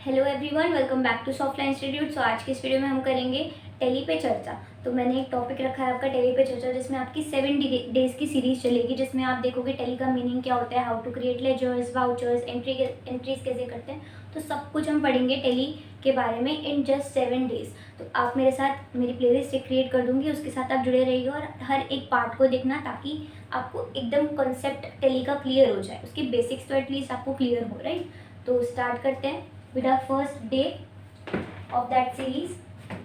Hello everyone, welcome back to Softline Institute. So आज के इस वीडियो में हम करेंगे टेली पे चर्चा। तो मैंने एक टॉपिक रखा है आपका टेली पे चर्चा, जिसमें आपकी 7 डेज की सीरीज चलेगी, जिसमें आप देखोगे टेली का मीनिंग क्या होता है, how to create ledgers, vouchers, entries कैसे करते हैं। तो सब कुछ हम पढ़ेंगे टेली के बारे में इन जस्ट 7 डेज। तो आप मेरे साथ मेरी प्लेलिस्ट क्रिएट कर दूंगी, उसके साथ आप जुड़े रहिए और हर एक पार्ट को देखना, ताकि आपको एकदम कॉन्सेप्ट टेली का क्लियर हो जाए। उसकी बेसिक्स तो एटलीस्ट आपको क्लियर हो, राइट। तो स्टार्ट करते हैं with our first day of that series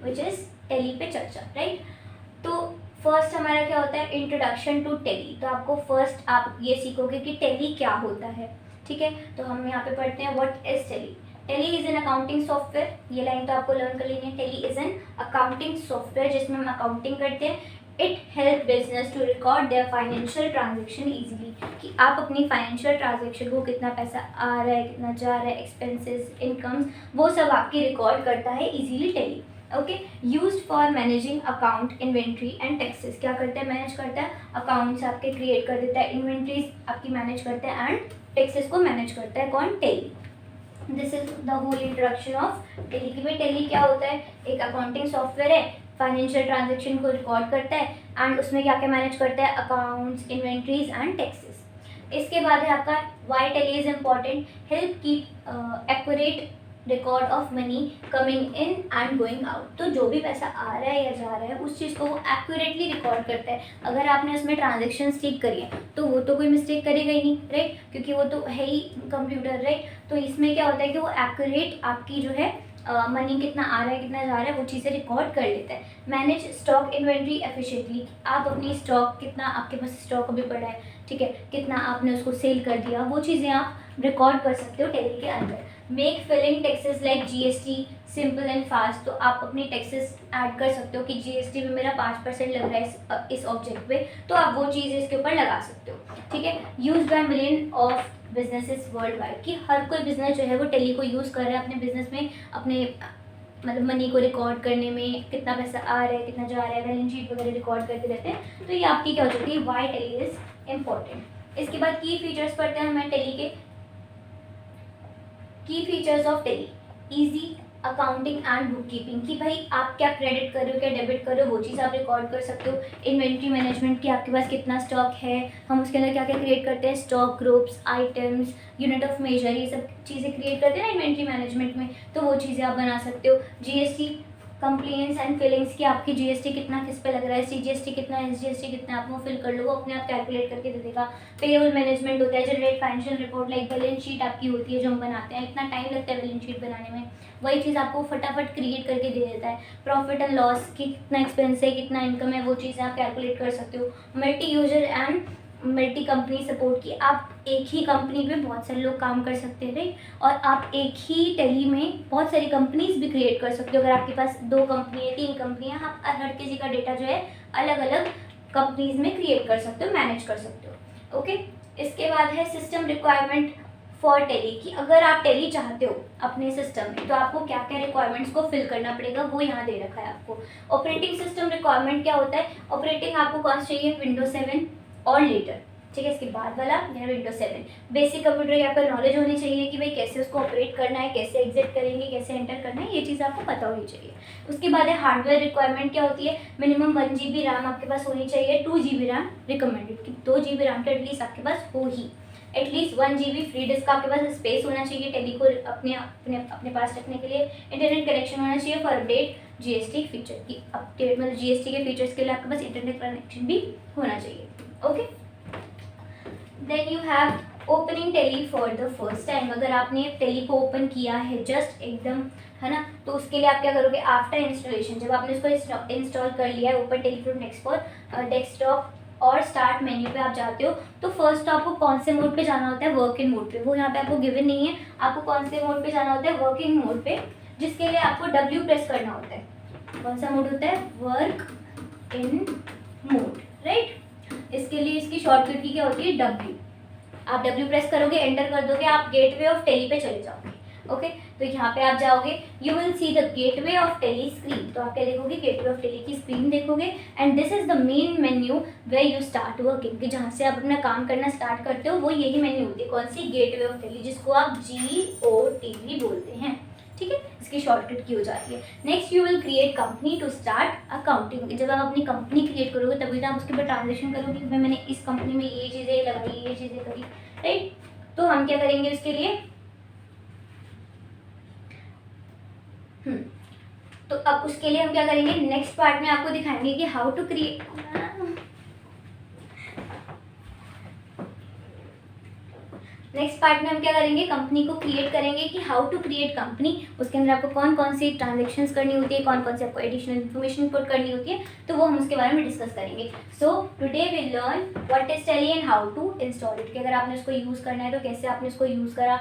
which is Tally पे चर्चा, राइट। तो फर्स्ट हमारा क्या होता है, इंट्रोडक्शन टू टेली। तो आपको फर्स्ट आप ये सीखोगे कि टेली क्या होता है, ठीक है। तो हम यहाँ पे पढ़ते हैं what is Tally. Tally is an accounting software, ये लाइन तो आपको लर्न कर लेनी है। Tally is an accounting software जिसमें हम अकाउंटिंग करते हैं। It help business to record their financial transaction easily, कि आप अपनी फाइनेंशियल ट्रांजेक्शन को, कितना पैसा आ रहा है, कितना जा रहा है, एक्सपेंसेस, इनकम्स, वो सब आपकी रिकॉर्ड करता है easily Tally. Okay, used for managing account, inventory and taxes. क्या करता है, मैनेज करता है, अकाउंट्स आपके क्रिएट कर देता है, इन्वेंट्रीज आपकी मैनेज करता है, एंड टैक्सेस को मैनेज करता है कौन, Tally. This is the whole introduction of Tally. कि भाई टेली क्या होता है, एक अकाउंटिंग सॉफ्टवेयर है, फाइनेंशियल ट्रांजेक्शन को रिकॉर्ड करता है, एंड उसमें क्या क्या मैनेज करता है, अकाउंट्स, इन्वेंट्रीज एंड टैक्सेस। इसके बाद है आपका why Tally is important, help keep accurate record of money coming in and going out. तो जो भी पैसा आ रहा है या जा रहा है, उस चीज़ को वो एक्यूरेटली रिकॉर्ड करता है। अगर आपने उसमें ट्रांजेक्शन ठीक करी है तो वो तो कोई मिस्टेक करेगा ही नहीं, राइट, क्योंकि वो तो है ही कंप्यूटर, राइट। तो इसमें क्या होता है कि वो एक्यूरेट आपकी जो है मनी कितना आ रहा है, कितना जा रहा है, वो चीज़ें रिकॉर्ड कर लेता है। मैनेज स्टॉक इन्वेंट्री एफिशिएंटली, आप अपनी स्टॉक, कितना आपके पास स्टॉक अभी पड़ा है, ठीक है, कितना आपने उसको सेल कर दिया, वो चीज़ें आप रिकॉर्ड कर सकते हो टेली के अंदर। Make filling taxes like GST simple and fast. तो आप अपनी टैक्सेस ऐड कर सकते हो कि जीएसटी में मेरा 5% लग रहा है इस ऑब्जेक्ट पे, तो आप वो चीज़ इसके ऊपर लगा सकते हो, ठीक है। Use by million of businesses world wide, कि हर कोई बिजनेस जो है वो टेली को यूज़ कर रहा है अपने बिजनेस में, अपने मतलब मनी को रिकॉर्ड करने में, कितना पैसा आ रहा है, कितना जा रहा है, बैलेंस शीट वगैरह रिकॉर्ड करते रहते हैं। तो ये आपकी क्या हो जाती है, वाई टेली इज इम्पॉर्टेंट। इसके बाद की फीचर्स पढ़ते हैं हमें टेली के। Key features of Tally, easy accounting and book keeping, कि भाई आप क्या क्रेडिट कर रहे हो, क्या डेबिट कर रहे हो, वो चीज़ आप रिकॉर्ड कर सकते हो। इन्वेंट्री मैनेजमेंट, कि आपके पास कितना स्टॉक है, हम उसके अंदर क्या क्या क्रिएट करते हैं, stock groups, items, unit of measure, ये सब चीज़ें क्रिएट करते हैं ना इन्वेंट्री मैनेजमेंट में, तो वो चीज़ें आप बना सकते हो। जीएसटी कंप्लेंट्स एंड फिलिंग्स, की आपकी जीएसटी कितना किस पे लग रहा है, सीजीएसटी कितना, एसजीएसटी कितना, आप वो फिल कर लो, वो अपने आप कैलकुलेट करके दे देगा। पेरोल मैनेजमेंट होता है, generate financial report, like balance sheet आपकी होती है जो हम बनाते हैं, इतना टाइम लगता है बैलेंस शीट बनाने में, वही चीज़ आपको फटाफट क्रिएट करके दे देता है। प्रॉफिट एंड लॉस, की कितना एक्सपेंस है, कितना इनकम है, वो चीज़ें आप कैलकुलेट कर सकते हो। Multi user and multi company support, की आप एक ही कंपनी में बहुत सारे लोग काम कर सकते हैं, राइट, और आप एक ही टेली में बहुत सारी कंपनीज भी क्रिएट कर सकते हो। अगर आपके पास 2 कंपनी है, 3 कंपनी है, आप हर किसी का डेटा जो है अलग अलग कंपनीज में क्रिएट कर सकते हो, मैनेज कर सकते हो, ओके। इसके बाद है सिस्टम रिक्वायरमेंट फॉर टेली, की अगर आप टेली चाहते हो अपने सिस्टम में, तो आपको क्या क्या रिक्वायरमेंट्स को फिल करना पड़ेगा, वो यहाँ दे रखा है आपको। ऑपरेटिंग सिस्टम रिक्वायरमेंट क्या होता है, ऑपरेटिंग आपको कौन सा चाहिए, विंडोज 7 और लेटर, ठीक है। इसके बाद वाला मेरा विंडोज 7। बेसिक कंप्यूटर की आपको नॉलेज होनी चाहिए कि भाई कैसे उसको ऑपरेट करना है, कैसे एग्जिट करेंगे, कैसे एंटर करना है, ये चीज़ आपको पता होनी चाहिए। उसके बाद है हार्डवेयर रिक्वायरमेंट, क्या होती है, मिनिमम 1 GB रैम आपके पास होनी चाहिए, 2 GB रैम रिकमेंडेड, कि 2 GB रैम तो एटलीस्ट आपके पास हो ही, एटलीस्ट 1 GB फ्री डिस्क आपके पास स्पेस होना चाहिए टेली को अपने अपने अपने पास रखने के लिए। इंटरनेट कनेक्शन होना चाहिए फॉर अपडेट जीएसटी फीचर, की अपडेट मतलब जीएसटी के फीचर्स के लिए आपके पास इंटरनेट कनेक्शन भी होना चाहिए, okay. Then you have opening Tally for the first time, अगर आपने टेली को ओपन किया है जस्ट एकदम, है ना, तो उसके लिए आप क्या करोगे, आफ्टर इंस्टॉलेशन, जब आपने उसको इंस्टॉल कर लिया है, ओपन टेली फ्रॉम डेस्कटॉप और स्टार्ट मेन्यू पे आप जाते हो, तो फर्स्ट आपको कौन से मोड पे जाना होता है, वर्क इन मोड पे। वो यहाँ पे आपको गिवन नहीं है, आपको कौन से मोड पे जाना होता है, वर्किंग मोड पे, जिसके लिए आपको W प्रेस करना होता है। कौन सा मोड होता है, वर्क इन मोड, राइट। इसके लिए इसकी शॉर्टकट की क्या होती है, W। आप W प्रेस करोगे, एंटर कर दोगे, आप गेटवे ऑफ टेली पे चले जाओगे, ओके। तो यहाँ पे आप जाओगे, you will see the gateway of Tally screen, तो आप क्या देखोगे, गेटवे ऑफ टेली की स्क्रीन देखोगे, and this is the main menu where you start working, कि जहाँ से आप अपना काम करना स्टार्ट करते हो, वो यही मेन्यू होती है, कौन सी, गेटवे ऑफ टेली, जिसको आप GOT भी बोलते हैं, ठीक है, इसकी शॉर्टकट की हो जाती है। Next you will create company to start accounting. जब आप अपनी कंपनी क्रिएट करोगे तभी तो आप उसके ऊपर ट्रांजेक्शन करोगे कि भाई मैंने इस कंपनी में ये चीज़ें लगाई, ये चीज़ें करी, राइट। तो हम क्या करेंगे उसके लिए, तो अब उसके लिए हम क्या करेंगे, नेक्स्ट पार्ट में आपको दिखाएंगे कि how to create, next part में हम क्या करेंगे, कंपनी को क्रिएट करेंगे कि हाउ टू क्रिएट कंपनी। उसके अंदर आपको कौन कौन सी ट्रांजेक्शन्स करनी होती है, कौन कौन सी आपको एडिशनल इन्फॉर्मेशन पुट करनी होती है, तो वो हम उसके बारे में डिस्कस करेंगे। So today we learn what is Tally and how to install it, कि अगर आपने उसको यूज़ करना है तो कैसे आपने उसको यूज़ करा।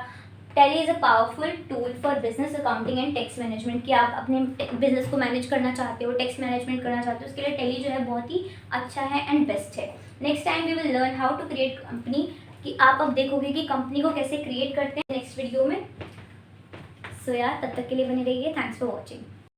Tally is a powerful tool for business accounting and tax management, कि आप अपने बिजनेस को मैनेज करना चाहते हो, टैक्स मैनेजमेंट करना चाहते हो, उसके लिए टैली जो है बहुत ही अच्छा है एंड बेस्ट है। Next time we will learn how to create company, कि आप अब देखोगे कि कंपनी को कैसे क्रिएट करते हैं नेक्स्ट वीडियो में। सो यार तब तक के लिए बने रहिए। Thanks for watching.